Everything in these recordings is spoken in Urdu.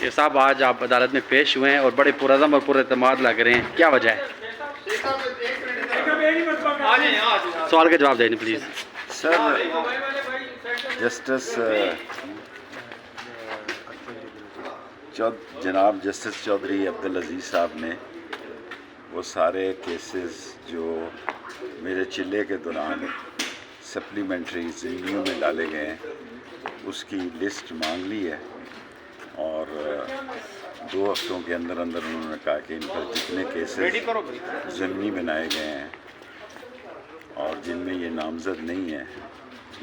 کہ صاحب آج آپ عدالت میں پیش ہوئے ہیں اور بڑے پرعزم اور پراعتماد لگ رہے ہیں، کیا وجہ ہے؟ سوال کا جواب دیں پلیز. سر، جسٹس جناب جسٹس چودھری عبدالعزیز صاحب نے وہ سارے کیسز جو میرے چلے کے دوران سپلیمنٹری زندگیوں میں ڈالے گئے ہیں اس کی لسٹ مانگ لی ہے، اور 2 ہفتوں کے اندر انہوں نے کہا کہ ان پر جتنے کیسز ضمنی بنائے گئے ہیں اور جن میں یہ نامزد نہیں ہیں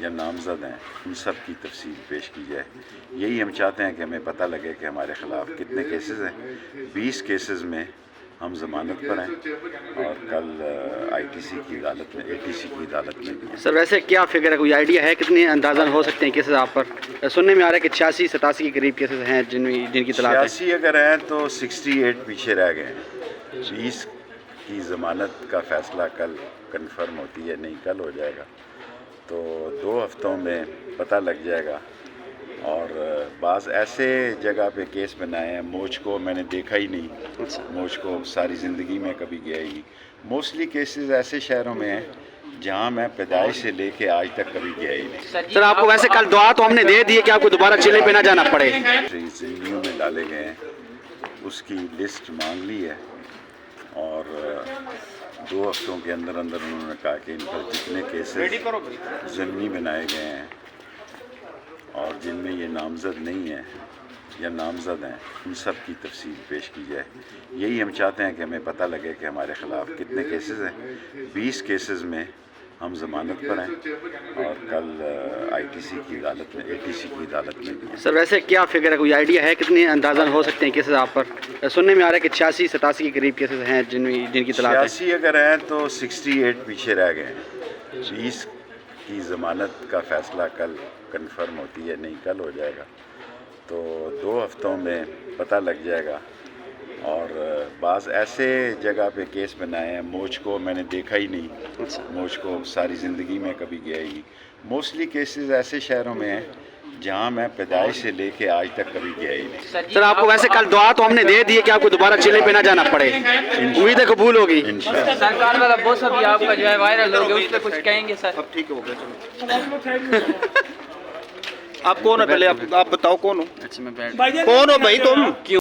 یا نامزد ہیں ان سب کی تفصیل پیش کی جائے. یہی ہم چاہتے ہیں کہ ہمیں پتہ لگے کہ ہمارے خلاف کتنے کیسز ہیں. 20 کیسز میں ہم ضمانت پر ہیں اور کل آئی ٹی سی کی عدالت میں اے ٹی سی کی عدالت میں بھی ہیں. سر ویسے کیا فگر ہے، کوئی آئیڈیا ہے کتنے اندازاً ہو سکتے ہیں کیسز آپ پر؟ سننے میں آ رہا ہے کہ 86-87 کے قریب کیسز ہیں جن کی طلاق ہے. 86 اگر ہیں تو 68 پیچھے رہ گئے ہیں. 20 کی ضمانت کا فیصلہ کل کنفرم ہوتی ہے، نہیں کل ہو جائے گا، تو 2 ہفتوں میں پتہ لگ جائے گا. اور بعض ایسے جگہ پہ کیس بنائے ہیں، موچ کو میں نے دیکھا ہی نہیں، موچ کو ساری زندگی میں کبھی گیا ہی نہیں. موسٹلی کیسز ایسے شہروں میں ہیں جہاں میں پیدائش سے لے کے آج تک کبھی گیا ہی نہیں. سر آپ کو ویسے کل دعا تو ہم نے دے دی ہے کہ آپ کو دوبارہ چلے پہ نہ جانا پڑے. زندگیوں میں ڈالے گئے ہیں اس کی لسٹ مانگ لی ہے، اور 2 ہفتوں کے اندر انہوں نے کہا کہ ان پر جتنے کیسز ضمنی بنائے گئے ہیں اور جن میں یہ نامزد نہیں ہیں یا نامزد ہیں ان سب کی تفصیل پیش کی جائے. یہی ہم چاہتے ہیں کہ ہمیں پتہ لگے کہ ہمارے خلاف کتنے کیسز ہیں. 20 کیسز میں ہم ضمانت پر ہیں اور کل آئی ٹی سی کی عدالت میں اے ٹی سی کی عدالت میں بھی ہیں. سر ویسے کیا فگر ہے، کوئی آئیڈیا ہے کتنے اندازاً ہو سکتے ہیں کیسز آپ پر؟ سننے میں آ رہا ہے کہ 86-87 کے قریب کیسز ہیں جن کی طلاق ہے. 86 اگر ہیں تو 68 پیچھے رہ گئے ہیں. 20 کی ضمانت کا فیصلہ کل کنفرم ہوتی ہے، نہیں کل ہو جائے گا، تو 2 ہفتوں میں پتہ لگ جائے گا. اور بعض ایسے جگہ پہ کیس بنائے ہیں، موچ کو میں نے دیکھا ہی نہیں، موچ کو ساری زندگی میں کبھی گیا ہی نہیں. موسٹلی کیسز ایسے شہروں میں ہیں جہاں میں پیدائش سے لے کے آج تک کبھی گیا ہی نہیں. سر آپ کو ویسے کل دعا تو ہم نے دے دی ہے کہ آپ کو دوبارہ چلے پہ نہ جانا پڑے، امید ہے قبول ہوگی. سرکار والا بوس ابھی آپ کا جو ہے وائرل ہو گیا، اس پہ کچھ کہیں گے سر؟ اب ٹھیک ہو گیا. آپ کون ہو پہلے آپ بتاؤ کون ہو؟ اچھا میں بیٹھ کون ہو بھائی تم؟